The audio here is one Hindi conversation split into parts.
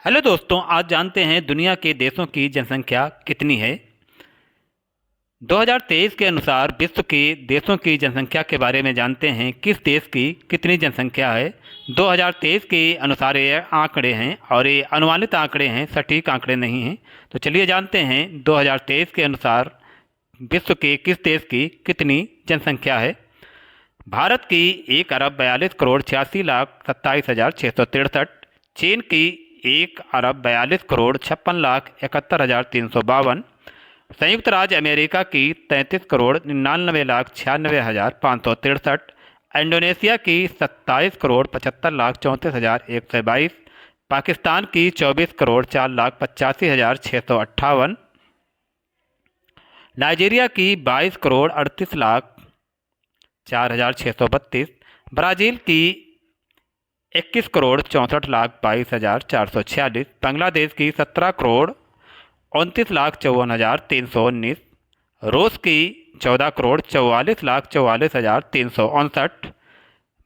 हेलो दोस्तों, आज जानते हैं दुनिया के देशों की जनसंख्या कितनी है। 2023 के अनुसार विश्व के देशों की जनसंख्या के बारे में जानते हैं। किस देश की कितनी जनसंख्या है। 2023 के अनुसार ये आंकड़े हैं और ये अनुमानित आंकड़े हैं, सटीक आंकड़े नहीं हैं। तो चलिए जानते हैं 2023 के अनुसार विश्व के किस देश की कितनी जनसंख्या है। भारत की 1 अरब 42 करोड़ 86 लाख 27,663। चीन की 1 अरब 42 करोड़ 56 लाख 71,352। संयुक्त राज्य अमेरिका की 33 करोड़ 99 लाख 96,563। इंडोनेशिया की 27 करोड़ 75 लाख 34,122। पाकिस्तान की 24 करोड़ 4 लाख 85,658। नाइजीरिया की 22 करोड़ 38 लाख 4,632। ब्राज़ील की 21 करोड़ 64 लाख 22,446। बांग्लादेश की 17 करोड़ 29 लाख 54,319। रूस की 14 करोड़ 44 लाख 44,359।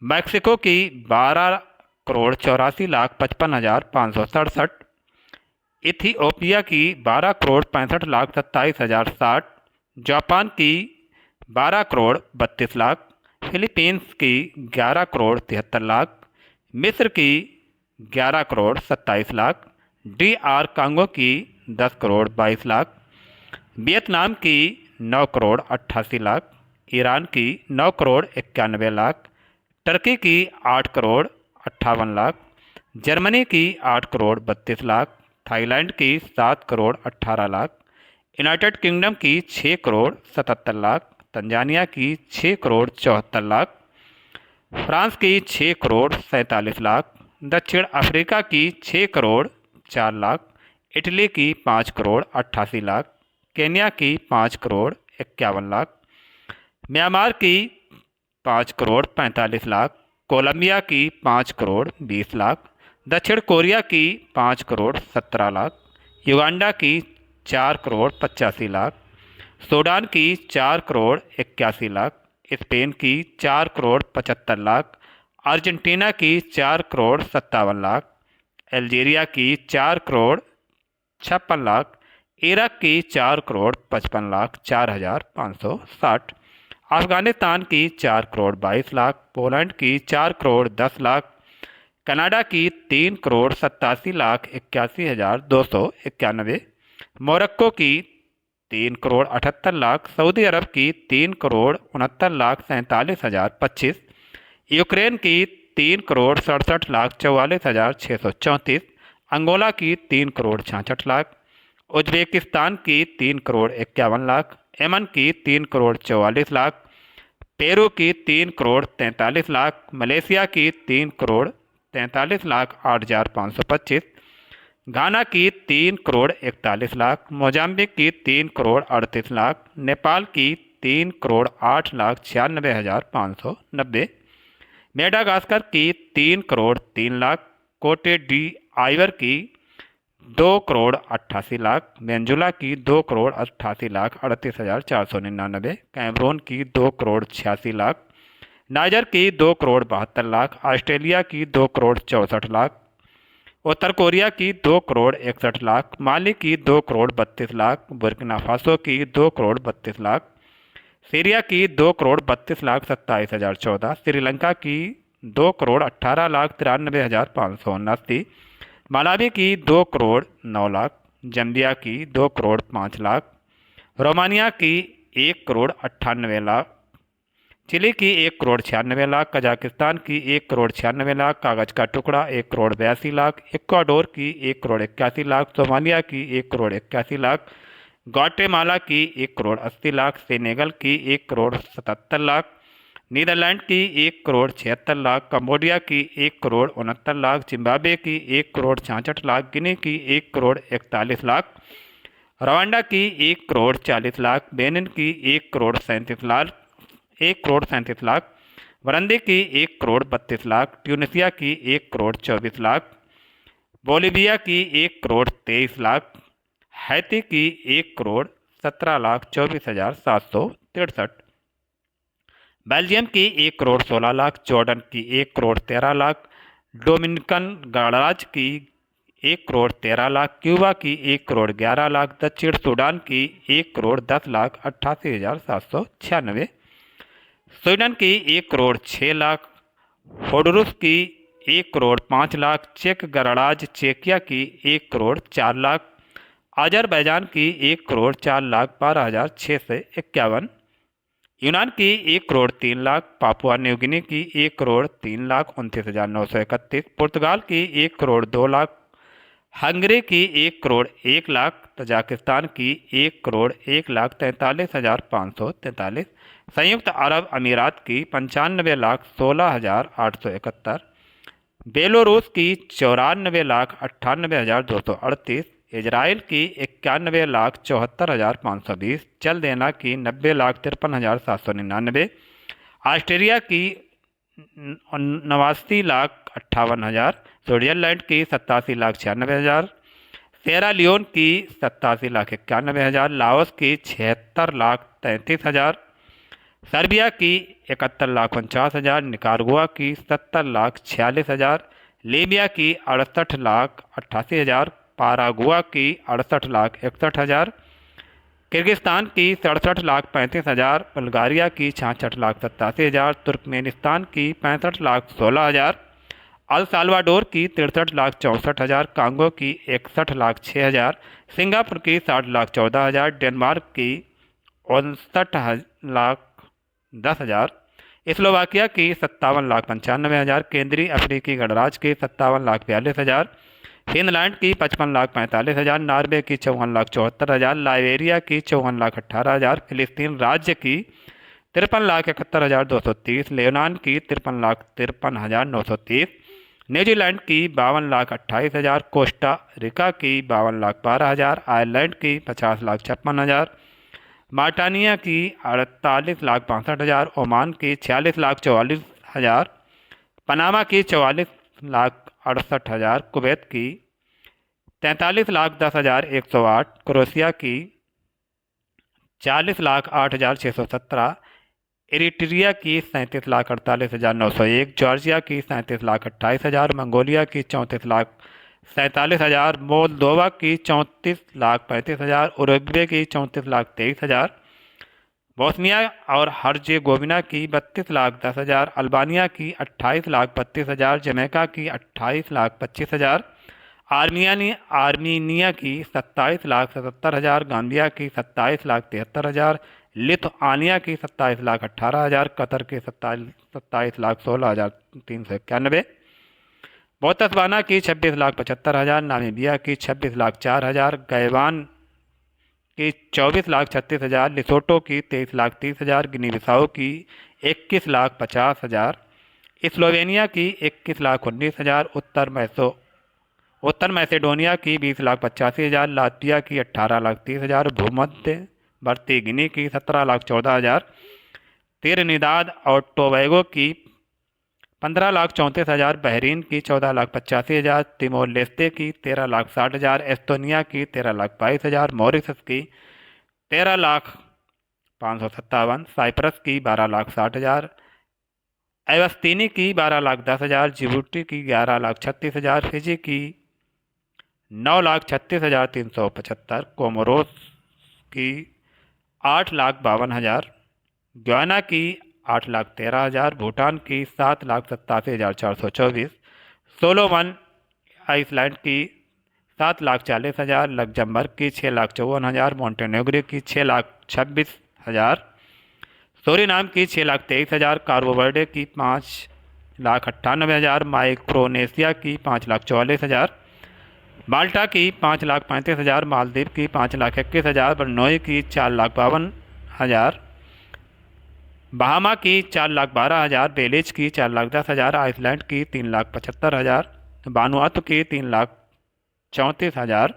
मैक्सिको की 12 करोड़ 84 लाख 55,567। इथियोपिया की 12 करोड़ 65 लाख 27,060। जापान की 12 करोड़ 32 लाख। फिलीपींस की 11 करोड़ 73 लाख। मिस्र की 11 करोड़ 27 लाख। DR कांगो की 10 करोड़ 22 लाख। वियतनाम की 9 करोड़ 88 लाख। ईरान की 9 करोड़ 91 लाख। टर्की की 8 करोड़ 58 लाख। जर्मनी की 8 करोड़ 32 लाख। थाईलैंड की 7 करोड़ 18 लाख। यूनाइटेड किंगडम की 6 करोड़ 77 लाख। तंजानिया की 6 करोड़ 74 लाख। फ्रांस की 6 करोड़ 47 लाख। दक्षिण अफ्रीका की 6 करोड़ 4 लाख। इटली की 5 करोड़ 88 लाख। केन्या की 5 करोड़ 51 लाख। म्यांमार की 5 करोड़ 45 लाख। कोलंबिया की 5 करोड़ 20 लाख। दक्षिण कोरिया की 5 करोड़ 17 लाख। युगांडा की 4 करोड़ 85 लाख। सूडान की 4 करोड़ 81 लाख। स्पेन की 4 करोड़ 75 लाख। अर्जेंटीना की 4 करोड़ 57 लाख। अल्जीरिया की 4 करोड़ 56 लाख। इराक की 4 करोड़ 55 लाख 4,560। अफगानिस्तान की 4 करोड़ 22 लाख। पोलैंड की 4 करोड़ 10 लाख। कनाडा की 3 करोड़ 87 लाख 81,291। मोरक्को की 3 करोड़ 78 लाख। सऊदी अरब की 3 करोड़ 69 लाख 47,025। यूक्रेन की 3 करोड़ 67 लाख 44,634। अंगोला की 3 करोड़ 66 लाख। उज्बेकिस्तान की 3 करोड़ 51 लाख। यमन की 3 करोड़ 44 लाख। पेरू की 3 करोड़ 43 लाख। मलेशिया की 3 करोड़ 43 लाख 8,525। घाना की 3 करोड़ 41 लाख। मोजाम्बिक की 3 करोड़ 38 लाख। नेपाल की 3 करोड़ 8 लाख 96,590। मेडागास्कर की 3 करोड़ 3 लाख। कोटे डी आइवर की 2 करोड़ 88 लाख। वेंजुला की 2 करोड़ 88 लाख 38,499। कैमरून की 2 करोड़ 86 लाख। नाइजर की 2 करोड़ 72 लाख। ऑस्ट्रेलिया की 2 करोड़ 64 लाख। उत्तर कोरिया की 2 करोड़ 61 लाख। माली की 2 करोड़ 32 लाख। बुर्किना फासो की 2 करोड़ 32 लाख। सीरिया की 2 करोड़ 32 लाख 27,014। श्रीलंका की 2 करोड़ 18 लाख 93,579। मालावी की 2 करोड़ 9 लाख। जम्बिया की 2 करोड़ 5 लाख। रोमानिया की 1 करोड़ 98 लाख। चिली की 1 करोड़ 96 लाख। कजाकिस्तान की 1 करोड़ 96 लाख। कागज का टुकड़ा 1 करोड़ 82 लाख। इक्वाडोर की 1 करोड़ 81 लाख। सोमालिया की 1 करोड़ 81 लाख। ग्वाटेमाला की 1 करोड़ 80 लाख। सेनेगल की 1 करोड़ 77 लाख। नीदरलैंड की 1 करोड़ 76 लाख। कंबोडिया की 1 करोड़ 69 लाख। जिम्बाब्वे की 1 करोड़ 66 लाख। गिनी की 1 करोड़ 41 लाख। रवांडा की 1 करोड़ 40 लाख। बेनिन की 1 करोड़ 37 लाख। 1 करोड़ 37 लाख। वरंदी की 1 करोड़ 32 लाख। ट्यूनिसिया की 1 करोड़ 24 लाख। बोलीविया की 1 करोड़ 23 लाख। हैती की 1 करोड़ 17 लाख 24,763। बेल्जियम की 1 करोड़ 16 लाख। जॉर्डन की 1 करोड़ 13 लाख। डोमिनिकन गणराज्य की 1,13,00,000, क्यूबा की 1,11,00,000, दक्षिण सूडान की 1,10,88,796, स्वीडन की 1,06,00,000, होंडुरस की 1,05,00,000, चेक गणराज्य चेकिया की 1,04,00,000, अजरबैजान की 1,04,12,651, यूनान की 1,03,00,000, पापुआ न्यू गिनी की 1,03,29,931, पुर्तगाल की 1,02,00,000, हंगरी की 1,01,00,000, तजाकिस्तान की 1,01,43,543, संयुक्त अरब अमीरात की 95,16,871, बेलोरूस की 94,98,238, इजराइल की 91,74,520, चल देना की 90,53,799, ऑस्ट्रेलिया की 89,58,000, स्विट्जरलैंड की 87,96,000, सेरा लियोन की 87,91,000, लाओस की 76,33,000, सर्बिया की 71,49,000, निकारागुआ की 70,46,000, लीबिया की 68,88,000, पारागुआ की 68,61,000, किर्गिस्तान की 67,35,000, बुल्गारिया की 66,87,000, तुर्कमेनिस्तान की 65,16,000, अल साल्वाडोर की 63,64,000, कांगो की 61,06,000, सिंगापुर की 60,14,000, डेनमार्क की 59,10,000, स्लोवाकिया की 57,95,000, केंद्रीय अफ्रीकी गणराज्य की 57,42,000, फिनलैंड की 55,45,000, नॉर्वे की 54,74,000, लाइबेरिया की 54,18,000, फिलिस्तीन राज्य की 53,71,230, लेबनान की 53,53,930, न्यूजीलैंड की 52,28,000, कोस्टा रिका की 52,12,000, आयरलैंड की 50,56,000, मार्टानिया की 48,62,000, ओमान की 46,44,000, पनामा की 44,68,000, कुवैत की 43,10,108, क्रोएशिया की 40,08,617, एरिट्रिया की 37,48,901, जॉर्जिया की 37,28,000, मंगोलिया की 34,47,000, मोल्दोवा की 34,35,000, उरुग्वे की 34,23,000, बोस्निया और हर्जेगोविना की 32,10,000, अल्बानिया की 28,32,000, जमैका की 28,25,000, आर्मीनिया की 27,77,000, गाम्बिया की 27,73,000, लिथुआनिया की 27,18,000, कतर की 27,16,391, बोत्सवाना की 26,75,000, नामीबिया की 26,04,000, गैबान की 24,36,000, लिसोटो की 23,30,000, गिनी बिसाऊ की 21,50,000, स्लोवेनिया की 21,19,000, उत्तर मैसेडोनिया की 20,85,000, लातविया की 18,30,000, भूमध्यवर्ती गिनी की 17,14,000, त्रिनिदाद और टोबैगो की 15,34,000, बहरीन की 14,85,000, तिमोर लेस्ते की 13,60,000, एस्तोनिया की 13,22,000, मॉरिशस की 13,557,000, साइप्रस की 12,60,000, एवस्तीनी की 12,10,000, जिबूटी की 11,36,000, फिजी की 9,36,375, कोमोरोस की 8,52,000, गयाना की 8,13,000, भूटान की 7,87,424, सोलोमन आइसलैंड की 7,40,000, लग्जमबर्ग की 6,54,000, मोंटेनेग्रो की 6,26,000, सूरीनाम की 6,23,000, कार्बो वर्डे की 5,98,000, माइक्रोनेशिया की 5,44,000, माल्टा की 5,35,000, मालदीव की 5,21,000, बर्नोई की 4,52,000, बहामा की 4,12,000, बेलिज की 4,10,000, आइसलैंड की 3,75,000, वानुआतु की 3,34,000,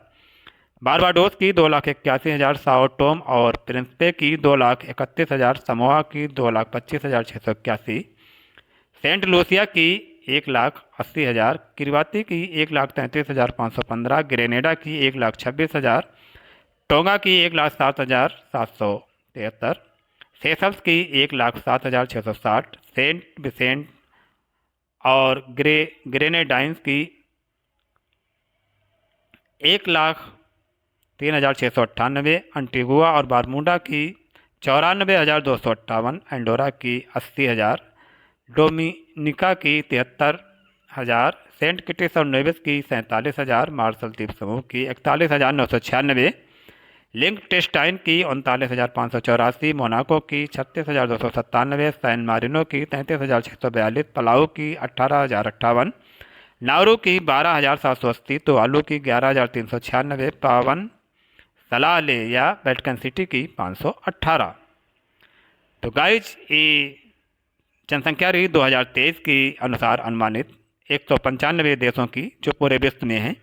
बारबाडोस की 2,81,000, साओ टोम और प्रिंसिपे की 2,31,000, समोआ की 2,25,681, सेंट लूसिया की 1,80,000, किरबाती की 1,33,515, ग्रेनेडा की 1,26,000, टोंगा की 1,07,773, सेशल्स की 1,07,660, सेंट विसेंट और ग्रेनेडाइंस की 1,03,698, अंटीगुआ और बारमूडा की 94,258, एंडोरा की 80,000, डोमिनिका की 73,000, सेंट किटिस और नेविस की 47,000, मार्शल द्वीप समूह की 41,996, लिंकटेस्टाइन की 39,584, मोनाको की 36,297, सैन मारिनो की 33,642, पलाऊ की 18,058, नाउरू की 12,780, तुवालू की 11,396, पावन सलाले या वेटिकन सिटी की 518। तो गाइज ये जनसंख्या रही 2023 के अनुसार अनुमानित 195 देशों की जो पूरे विश्व में हैं।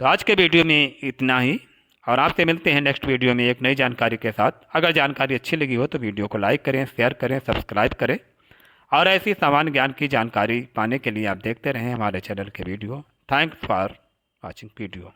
तो आज के वीडियो में इतना ही, और आपसे मिलते हैं नेक्स्ट वीडियो में एक नई जानकारी के साथ। अगर जानकारी अच्छी लगी हो तो वीडियो को लाइक करें, शेयर करें, सब्सक्राइब करें, और ऐसी सामान्य ज्ञान की जानकारी पाने के लिए आप देखते रहें हमारे चैनल के video. Thanks for watching video.